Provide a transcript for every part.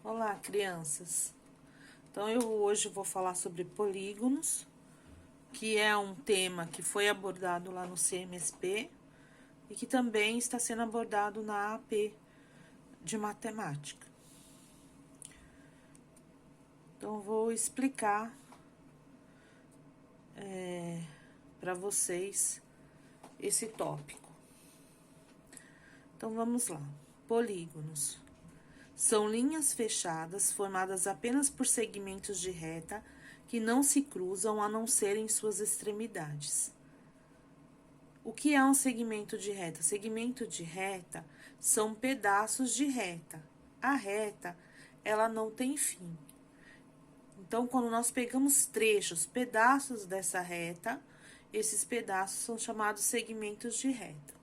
Olá, crianças. Então, eu hoje vou falar sobre polígonos, que é um tema que foi abordado lá no CMSP e que também está sendo abordado na AP de matemática. Então, vou explicar para vocês esse tópico. Então, vamos lá. Polígonos são linhas fechadas formadas apenas por segmentos de reta que não se cruzam a não ser em suas extremidades. O que é um segmento de reta? Segmento de reta são pedaços de reta. A reta, ela não tem fim. Então, quando nós pegamos trechos, pedaços dessa reta, esses pedaços são chamados segmentos de reta.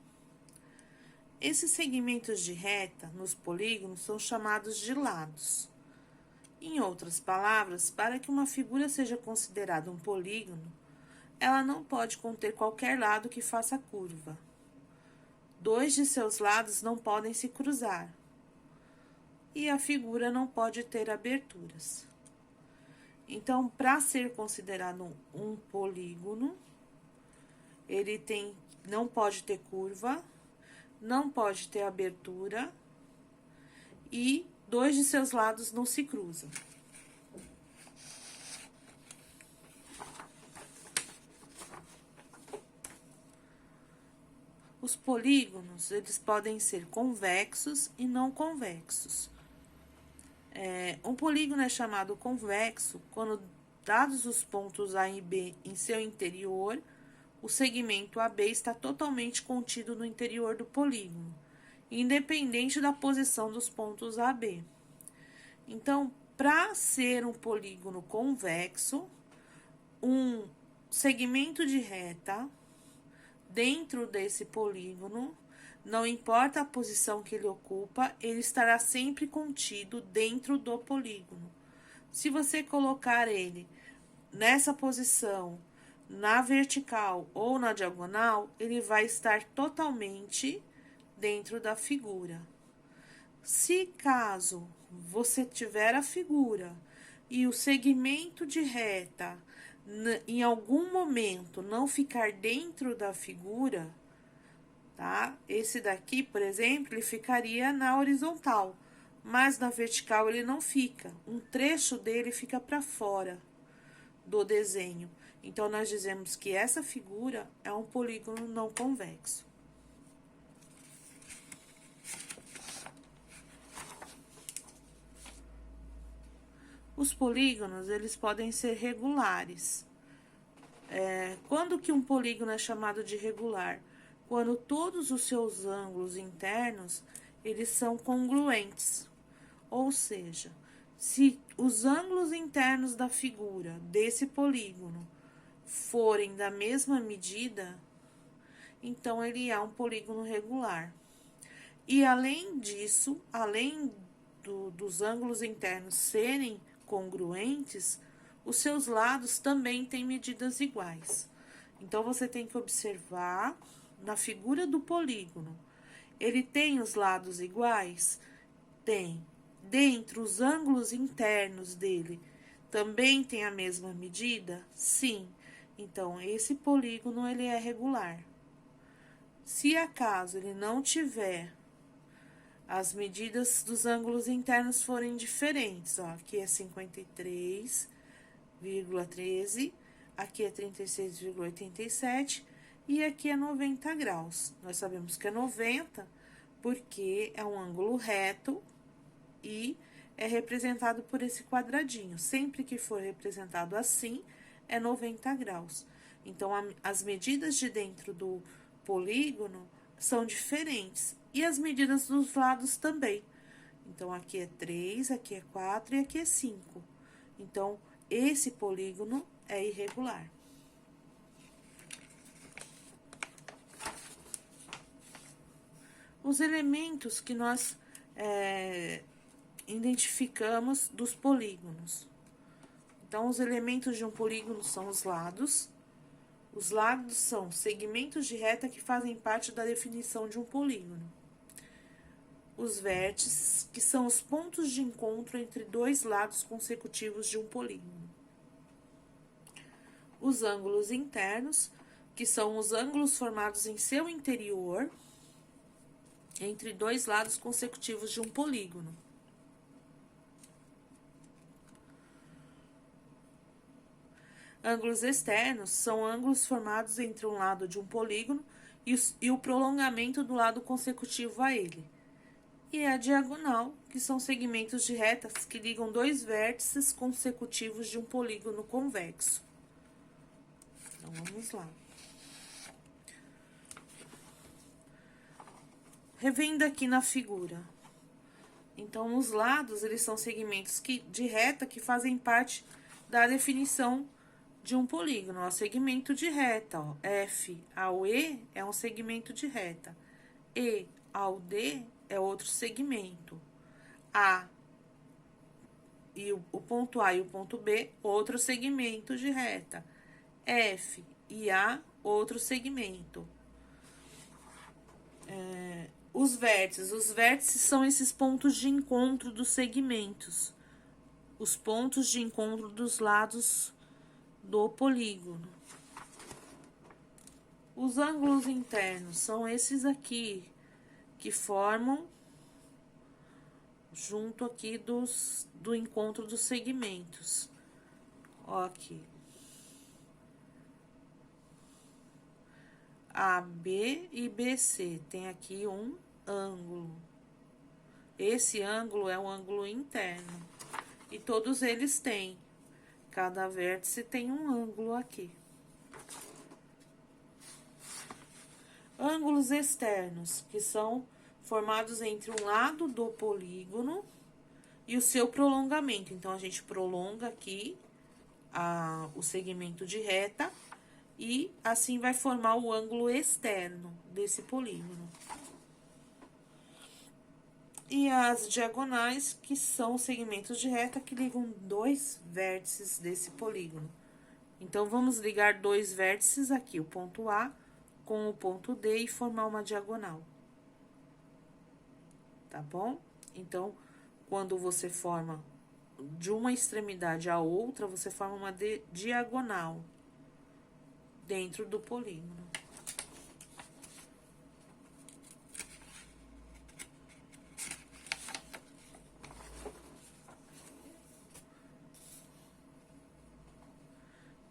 Esses segmentos de reta nos polígonos são chamados de lados. Em outras palavras, para que uma figura seja considerada um polígono, ela não pode conter qualquer lado que faça curva. Dois de seus lados não podem se cruzar. E a figura não pode ter aberturas. Então, para ser considerado um polígono, ele não pode ter curva, não pode ter abertura e dois de seus lados não se cruzam. Os polígonos, eles podem ser convexos e não convexos. Um polígono é chamado convexo quando, dados os pontos A e B em seu interior, o segmento AB está totalmente contido no interior do polígono, independente da posição dos pontos A e B. Então, para ser um polígono convexo, um segmento de reta dentro desse polígono, não importa a posição que ele ocupa, ele estará sempre contido dentro do polígono. Se você colocar ele nessa posição, na vertical ou na diagonal, ele vai estar totalmente dentro da figura. Se caso você tiver a figura e o segmento de reta em algum momento não ficar dentro da figura, tá? Esse daqui, por exemplo, ele ficaria na horizontal, mas na vertical ele não fica. Um trecho dele fica para fora do desenho. Então, nós dizemos que essa figura é um polígono não convexo. Os polígonos, eles podem ser regulares. Quando que um polígono é chamado de regular? Quando todos os seus ângulos internos, eles são congruentes. Ou seja, se os ângulos internos da figura desse polígono forem da mesma medida, então ele é um polígono regular. E além disso, além dos ângulos internos serem congruentes, os seus lados também têm medidas iguais. Então, você tem que observar na figura do polígono. Ele tem os lados iguais? Tem. Dentro, os ângulos internos dele também tem a mesma medida? Sim. Então, esse polígono, ele é regular. Se acaso ele não tiver, as medidas dos ângulos internos forem diferentes, ó, aqui é 53,13, aqui é 36,87 e aqui é 90 graus. Nós sabemos que é 90 porque é um ângulo reto e é representado por esse quadradinho. Sempre que for representado assim, é 90 graus. Então, as medidas de dentro do polígono são diferentes. E as medidas dos lados também. Então, aqui é 3, aqui é 4 e aqui é 5. Então, esse polígono é irregular. Os elementos que nós identificamos dos polígonos. Então, os elementos de um polígono são os lados. Os lados são segmentos de reta que fazem parte da definição de um polígono. os vértices, que são os pontos de encontro entre dois lados consecutivos de um polígono. Os ângulos internos, que são os ângulos formados em seu interior, entre dois lados consecutivos de um polígono. Ângulos externos são ângulos formados entre um lado de um polígono e o prolongamento do lado consecutivo a ele. E a diagonal, que são segmentos de retas que ligam dois vértices consecutivos de um polígono convexo. Então, vamos lá. Revendo aqui na figura. Então, os lados, eles são segmentos de reta que fazem parte da definição de um polígono, ó, segmento de reta, ó, F ao E é um segmento de reta, E ao D é outro segmento, A e o ponto A e o ponto B, outro segmento de reta, F e A, outro segmento. Os vértices são esses pontos de encontro dos segmentos, os pontos de encontro dos lados do polígono. Os ângulos internos são esses aqui, que formam junto aqui do encontro dos segmentos. Ó, aqui. AB e BC, tem aqui um ângulo. Esse ângulo é um ângulo interno. E todos eles têm. Cada vértice tem um ângulo aqui. Ângulos externos, que são formados entre um lado do polígono e o seu prolongamento. Então, a gente prolonga aqui o segmento de reta e assim vai formar o ângulo externo desse polígono. E as diagonais, que são segmentos de reta que ligam dois vértices desse polígono. Então, vamos ligar dois vértices aqui, o ponto A com o ponto D e formar uma diagonal. Tá bom? Então, quando você forma de uma extremidade à outra, você forma uma diagonal dentro do polígono.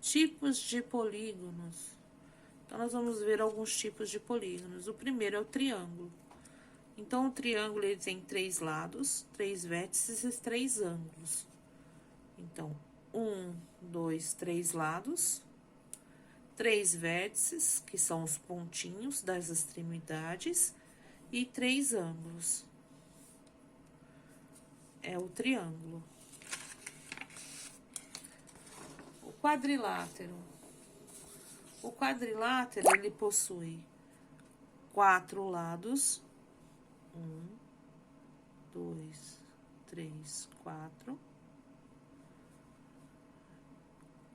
Tipos de polígonos. Então, nós vamos ver alguns tipos de polígonos. O primeiro é o triângulo. Então, o triângulo ele tem três lados, três vértices e três ângulos. Então, 1, 2, 3 lados, três vértices, que são os pontinhos das extremidades, e três ângulos. É o triângulo. O quadrilátero. O quadrilátero, ele possui 4 lados. 1, 2, 3, 4.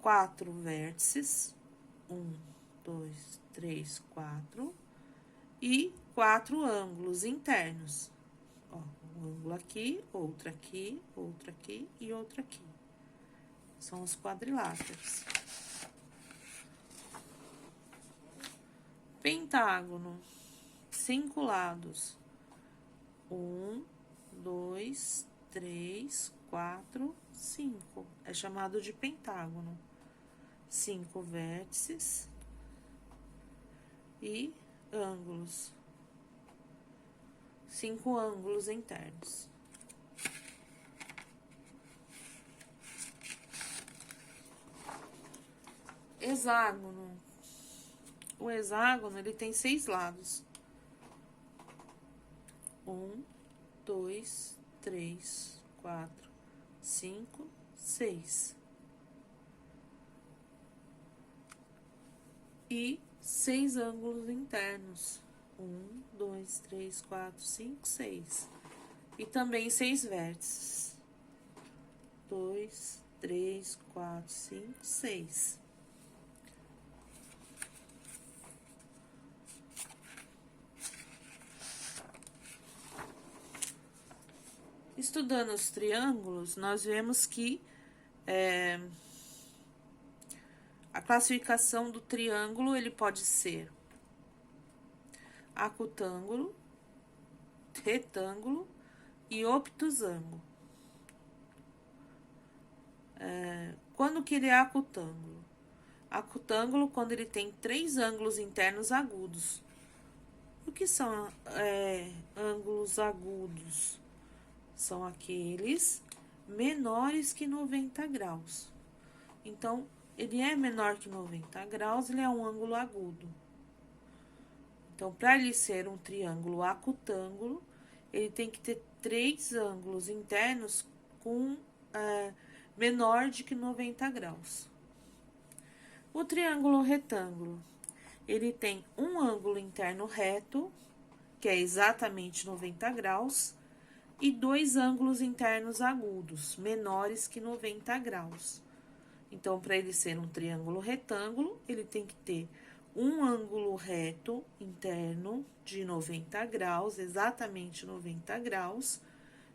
4 vértices. 1, 2, 3, 4. E 4 ângulos internos. Ó, um ângulo aqui, outro aqui, outro aqui e outro aqui. São os quadriláteros. Pentágono. 5 lados. 1, 2, 3, 4, 5. É chamado de pentágono. 5 vértices e ângulos. 5 ângulos internos. Hexágono. O hexágono, ele tem 6 lados. 1, 2, 3, 4, 5, 6. E 6 ângulos internos. 1, 2, 3, 4, 5, 6. E também 6 vértices. 2, 3, 4, 5, 6. Estudando os triângulos, nós vemos que a classificação do triângulo, ele pode ser acutângulo, retângulo e obtusângulo. Quando que ele é acutângulo? Acutângulo quando ele tem 3 ângulos internos agudos. O que são ângulos agudos? São aqueles menores que 90 graus. Então, ele é menor que 90 graus, ele é um ângulo agudo. Então, para ele ser um triângulo acutângulo, ele tem que ter 3 ângulos internos com menor de que 90 graus. O triângulo retângulo, ele tem um ângulo interno reto, que é exatamente 90 graus, e 2 ângulos internos agudos, menores que 90 graus. Então, para ele ser um triângulo retângulo, ele tem que ter um ângulo reto interno de 90 graus, exatamente 90 graus,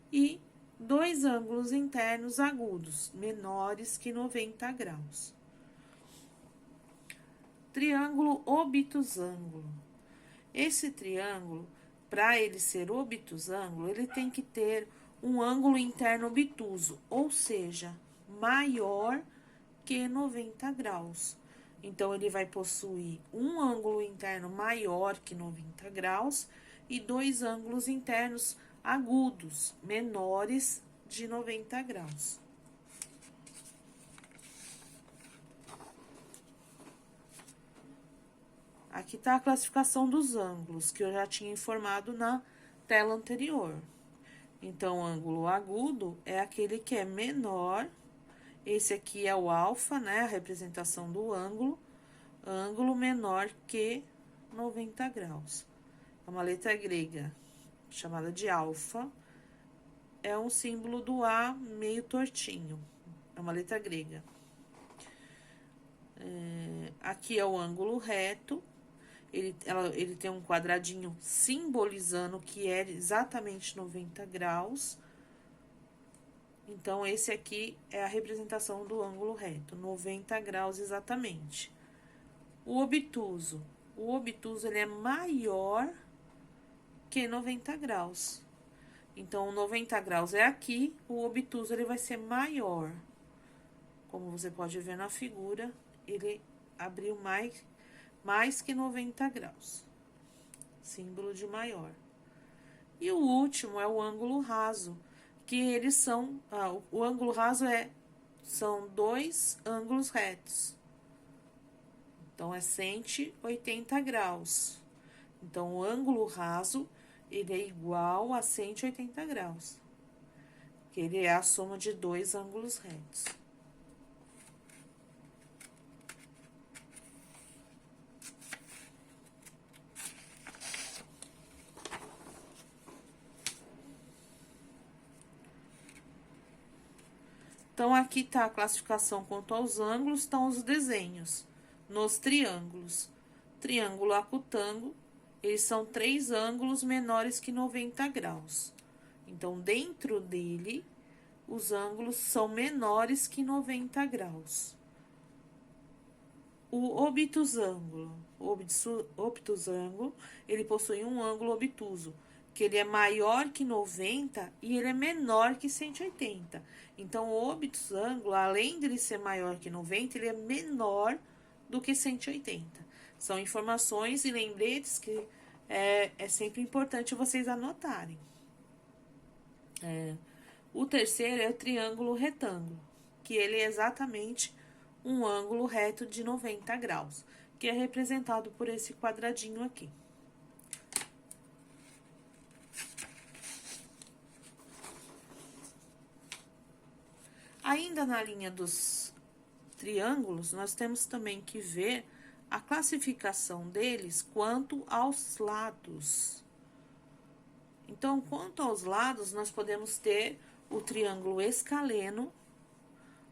e 2 ângulos internos agudos, menores que 90 graus. Triângulo obtusângulo. Esse triângulo, para ele ser obtusângulo, ele tem que ter um ângulo interno obtuso, ou seja, maior que 90 graus. Então, ele vai possuir um ângulo interno maior que 90 graus e 2 ângulos internos agudos, menores de 90 graus. Aqui está a classificação dos ângulos, que eu já tinha informado na tela anterior. Então, ângulo agudo é aquele que é menor, esse aqui é o alfa, né, a representação do ângulo menor que 90 graus. É uma letra grega, chamada de alfa, é um símbolo do A meio tortinho, é uma letra grega. Aqui é o ângulo reto, ele tem um quadradinho simbolizando que é exatamente 90 graus. Então, esse aqui é a representação do ângulo reto, 90 graus exatamente. O obtuso ele é maior que 90 graus. Então, 90 graus é aqui, o obtuso ele vai ser maior. Como você pode ver na figura, ele abriu mais que 90 graus. Símbolo de maior. E o último é o ângulo raso, que eles são... o ângulo raso são 2 ângulos retos. Então, é 180 graus. Então, o ângulo raso, ele é igual a 180 graus. Que ele é a soma de 2 ângulos retos. Então, aqui está a classificação quanto aos ângulos, estão os desenhos. Nos triângulos. Triângulo acutângulo, eles são 3 ângulos menores que 90 graus. Então, dentro dele, os ângulos são menores que 90 graus. O obtusângulo. O obtusângulo, ele possui um ângulo obtuso, que ele é maior que 90 e ele é menor que 180. Então, o obtusângulo, além de ele ser maior que 90, ele é menor do que 180. São informações e lembretes que é sempre importante vocês anotarem. O terceiro é o triângulo retângulo, que ele é exatamente um ângulo reto de 90 graus, que é representado por esse quadradinho aqui. Ainda na linha dos triângulos, nós temos também que ver a classificação deles quanto aos lados. Então, quanto aos lados, nós podemos ter o triângulo escaleno,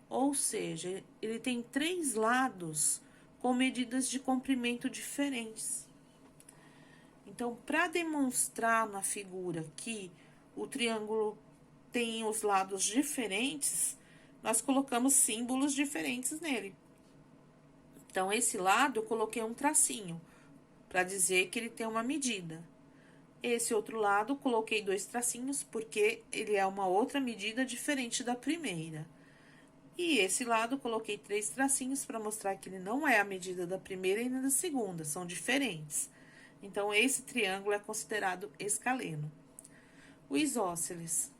ou seja, ele tem 3 lados com medidas de comprimento diferentes. Então, para demonstrar na figura que o triângulo tem os lados diferentes, nós colocamos símbolos diferentes nele. Então, esse lado eu coloquei um tracinho, para dizer que ele tem uma medida. Esse outro lado, coloquei 2 tracinhos, porque ele é uma outra medida diferente da primeira. E esse lado, coloquei 3 tracinhos para mostrar que ele não é a medida da primeira e nem da segunda, são diferentes. Então, esse triângulo é considerado escaleno. O isósceles,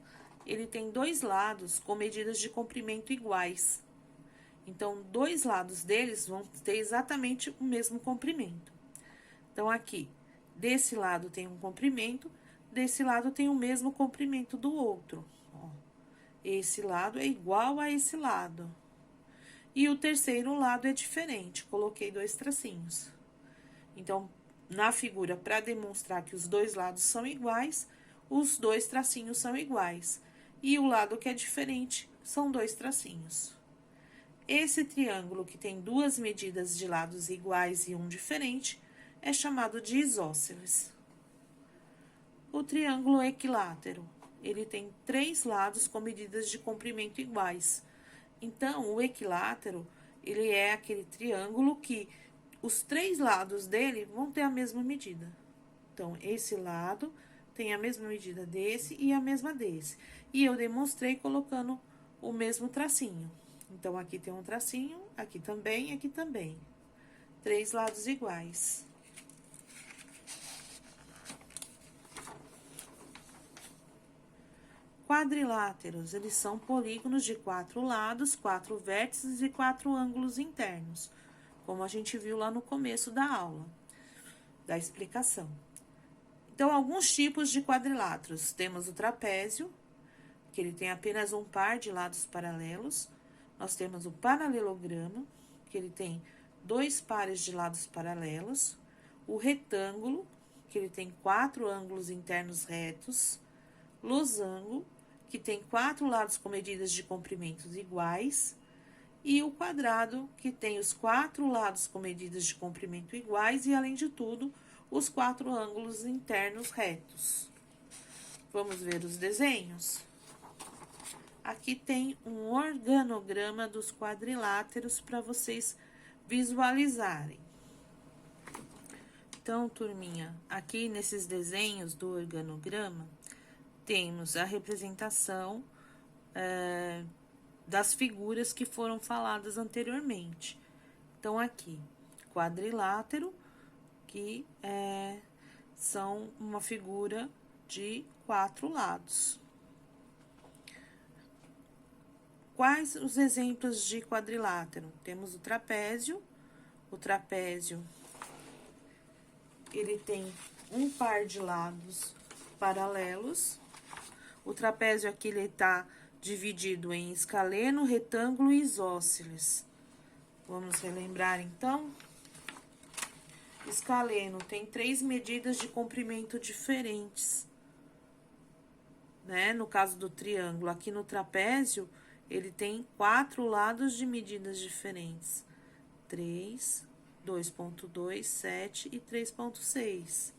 ele tem 2 lados com medidas de comprimento iguais. Então, 2 lados deles vão ter exatamente o mesmo comprimento. Então, aqui, desse lado tem um comprimento, desse lado tem o mesmo comprimento do outro. Ó, esse lado é igual a esse lado. E o terceiro lado é diferente, coloquei 2 tracinhos. Então, na figura, para demonstrar que os 2 lados são iguais, os 2 tracinhos são iguais. E o lado que é diferente são 2 tracinhos. Esse triângulo que tem 2 medidas de lados iguais e um diferente é chamado de isósceles. O triângulo equilátero, ele tem 3 lados com medidas de comprimento iguais. Então, o equilátero, ele é aquele triângulo que os 3 lados dele vão ter a mesma medida. Então, esse lado tem a mesma medida desse e a mesma desse. E eu demonstrei colocando o mesmo tracinho. Então, aqui tem um tracinho, aqui também, aqui também. 3 lados iguais. Quadriláteros, eles são polígonos de 4 lados, 4 vértices e 4 ângulos internos, como a gente viu lá no começo da aula, da explicação. Então, alguns tipos de quadriláteros. Temos o trapézio, que ele tem apenas um par de lados paralelos. Nós temos o paralelogramo, que ele tem 2 pares de lados paralelos. O retângulo, que ele tem 4 ângulos internos retos. Losango, que tem 4 lados com medidas de comprimentos iguais, e o quadrado, que tem os 4 lados com medidas de comprimento iguais e, além de tudo, os 4 ângulos internos retos. Vamos ver os desenhos? Aqui tem um organograma dos quadriláteros para vocês visualizarem. Então, turminha, aqui nesses desenhos do organograma, temos a representação das figuras que foram faladas anteriormente. Então, aqui, quadrilátero, que são uma figura de 4 lados. Quais os exemplos de quadrilátero? Temos o trapézio. O trapézio, ele tem um par de lados paralelos. O trapézio aqui, ele tá dividido em escaleno, retângulo e isósceles. Vamos relembrar, então? Escaleno tem 3 medidas de comprimento diferentes, né? No caso do triângulo, aqui no trapézio, ele tem 4 lados de medidas diferentes. 3, 2,2, 7 e 3,6.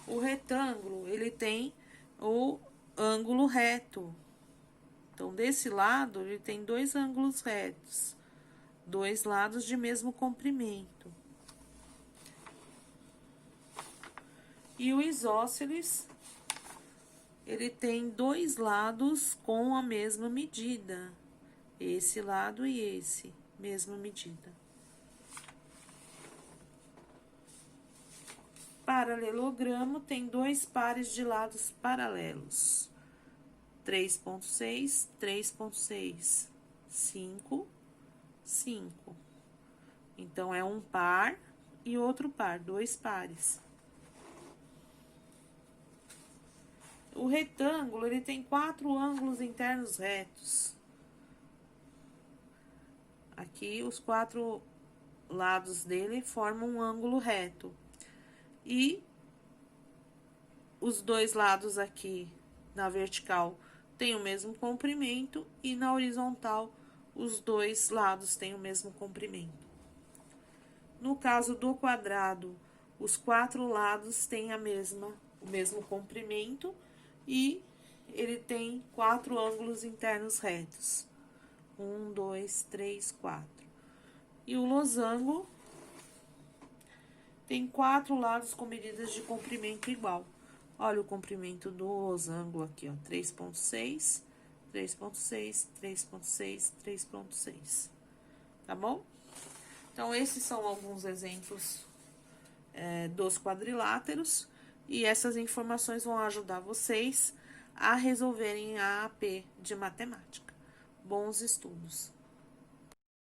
O retângulo, ele tem o ângulo reto. Então, desse lado, ele tem 2 ângulos retos, 2 lados de mesmo comprimento. E o isósceles, ele tem 2 lados com a mesma medida. Esse lado e esse, mesma medida. Paralelogramo tem 2 pares de lados paralelos. 3,6, 3,6, 5, 5. Então, é um par e outro par, 2 pares. O retângulo, ele tem 4 ângulos internos retos. Aqui, os 4 lados dele formam um ângulo reto. E os 2 lados aqui, na vertical, tem o mesmo comprimento, e na horizontal, os 2 lados têm o mesmo comprimento. No caso do quadrado, os 4 lados têm o mesmo comprimento, e ele tem 4 ângulos internos retos. 1, 2, 3, 4. E o losango tem 4 lados com medidas de comprimento igual. Olha o comprimento do losango aqui, ó, 3,6, 3,6, 3,6, 3,6. Tá bom? Então, esses são alguns exemplos dos quadriláteros. E essas informações vão ajudar vocês a resolverem a AP de matemática. Bons estudos!